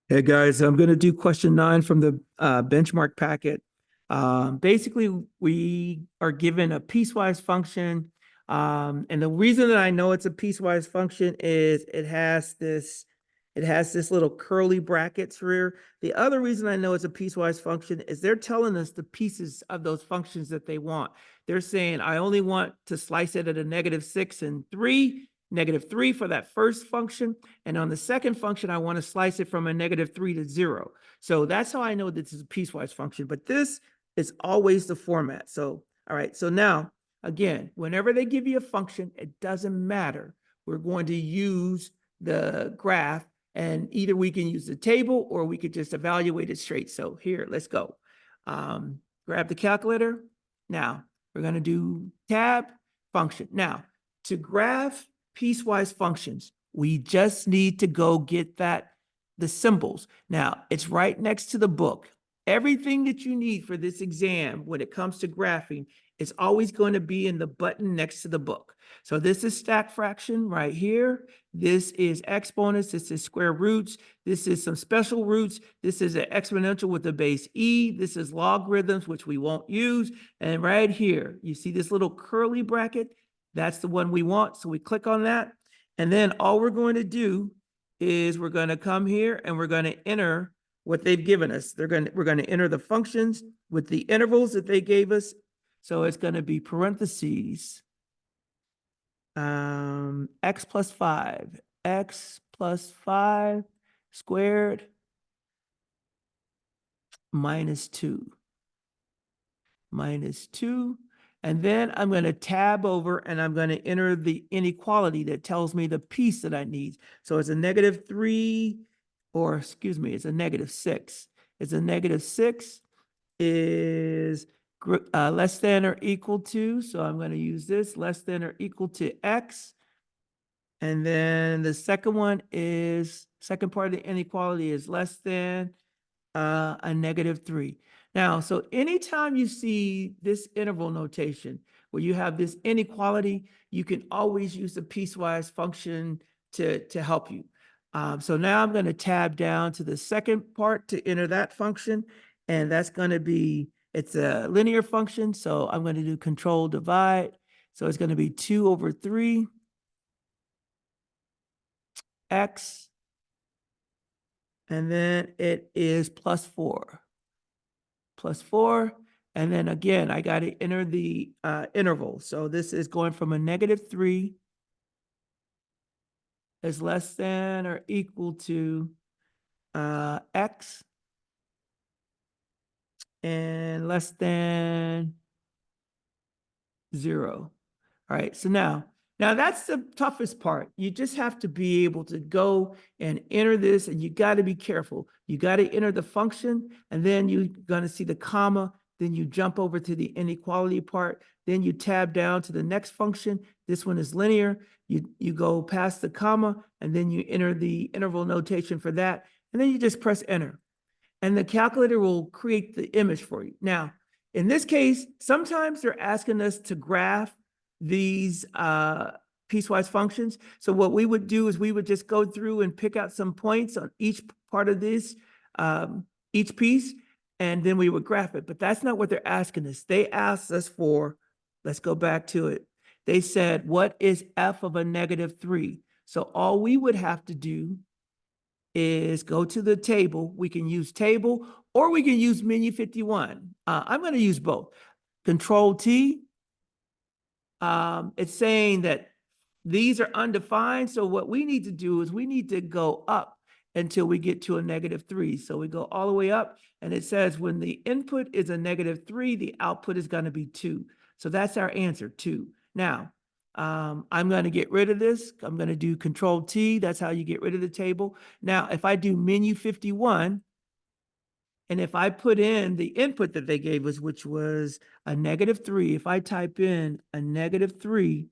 Hey guys, I'm going to do question 9 from the benchmark packet. Basically, we are given a piecewise function. And the reason that I know it's a piecewise function is it has this little curly brackets here. The other reason I know it's a piecewise function is they're telling us the pieces of those functions that they want. They're saying, I only want to slice it at a -6 and 3, -3 for that first function. And on the second function, I want to slice it from a -3 to 0. So that's how I know this is a piecewise function, but this is always the format. So, all right, so now, again, whenever they give you a function, it doesn't matter. We're going to use the graph, and either we can use the table or we could just evaluate it straight. So here, let's go. Grab the calculator. Now, we're going to do tab function. Now, to graph piecewise functions, we just need to go get the symbols. Now, it's right next to the book. Everything that you need for this exam when it comes to graphing is always going to be in the button next to the book. So this is stack fraction right here. This is exponents. This is square roots. This is some special roots. This is an exponential with the base e. This is logarithms, which we won't use. And right here, you see this little curly bracket? That's the one we want. So we click on that. And then all we're going to do is we're going to come here and we're going to enter what they've given us. We're going to enter the functions with the intervals that they gave us. So it's going to be parentheses, x plus 5 squared minus 2. And then I'm going to tab over and I'm going to enter the inequality that tells me the piece that I need. So it's a -3, or excuse me, it's a -6. It's a -6 is less than or equal to, so I'm going to use this, less than or equal to x. And then the second one is, second part of the inequality is less than a -3. Now, so anytime you see this interval notation where you have this inequality, you can always use the piecewise function to help you. So now I'm going to tab down to the second part to enter that function, and that's going to be, it's a linear function, so I'm going to do control divide. So it's going to be 2 over 3 x, and then it is plus 4. And then again, I got to enter the interval. So this is going from a -3 is less than or equal to x, and less than 0. All right, so now that's the toughest part. You just have to be able to go and enter this, and you got to be careful. You got to enter the function, and then you're going to see the comma. Then you jump over to the inequality part. Then you tab down to the next function. This one is linear. You go past the comma, and then you enter the interval notation for that. And then you just press enter. And the calculator will create the image for you. Now, in this case, sometimes they're asking us to graph these piecewise functions. So what we would do is we would just go through and pick out some points on each part of this, each piece, and then we would graph it. But that's not what they're asking us. They asked us for, let's go back to it. They said, what is f of a -3? So all we would have to do is go to the table. We can use table or we can use menu 51. I'm going to use both. Control T. It's saying that these are undefined. So what we need to do is we need to go up until we get to a -3. So we go all the way up, and it says when the input is a -3, the output is going to be 2. So that's our answer, 2. Now, I'm going to get rid of this. I'm going to do Control T. That's how you get rid of the table. Now, if I do menu 51, and if I put in the input that they gave us, which was a -3, if I type in a -3,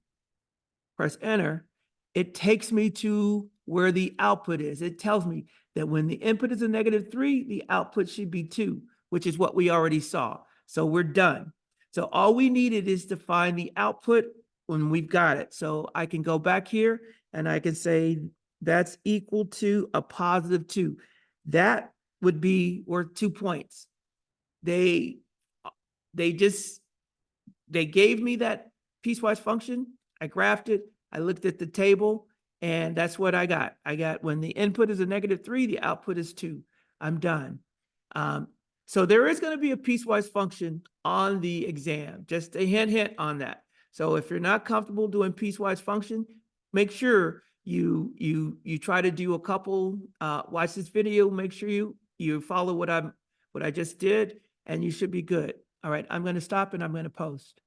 press enter, it takes me to where the output is. It tells me that when the input is a -3, the output should be 2, which is what we already saw. So we're done. So all we needed is to find the output when we've got it. So I can go back here and I can say that's equal to a +2. that would be worth 2 points. They gave me that piecewise function. I graphed it. I looked at the table, and that's what I got. I got when the input is a -3, the output is 2. I'm done. So there is going to be a piecewise function on the exam. Just a hint on that. So if you're not comfortable doing piecewise function, make sure you try to do a couple. Watch this video. Make sure you follow what I just did, and you should be good. All right, I'm going to stop and I'm going to post.